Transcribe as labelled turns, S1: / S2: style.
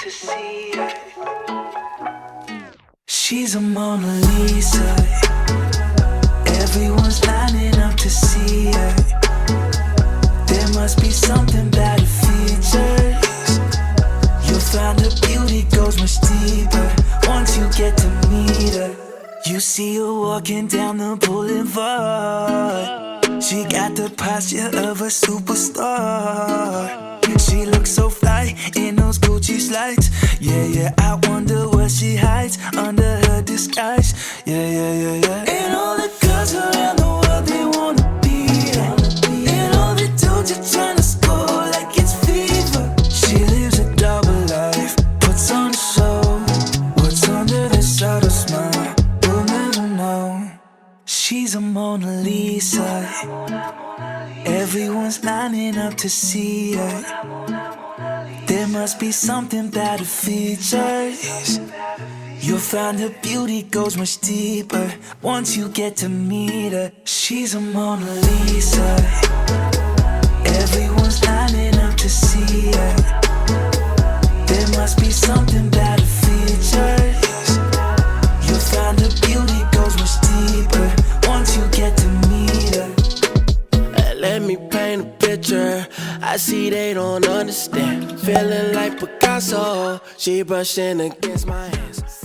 S1: to see her. She's a Mona Lisa. Everyone's lining up to see her. There must be something about her features. You'll find her beauty goes much deeper once you get to meet her. You see her walking down the boulevard. She got the posture of a superstar. She looks so fly in those Gucci slides. Yeah, yeah, I wonder what she hides under her disguise. Yeah, yeah, yeah, yeah. And all the girls around the world, they wanna be her. And all the dudes are trying to score like it's fever. She lives a double life, puts on a show. What's under the subtle smile, we'll never know. She's a Mona Lisa. Everyone's lining up to see her. There must be something about her features. You'll find her beauty goes much deeper once you get to meet her. She's a Mona Lisa. Everyone's lining up to see her. There must be something about her features. You'll find her beauty goes much deeper once you get to meet her.
S2: Let me paint a picture. I see they don't understand. Feeling like Picasso. She brushing against my hands.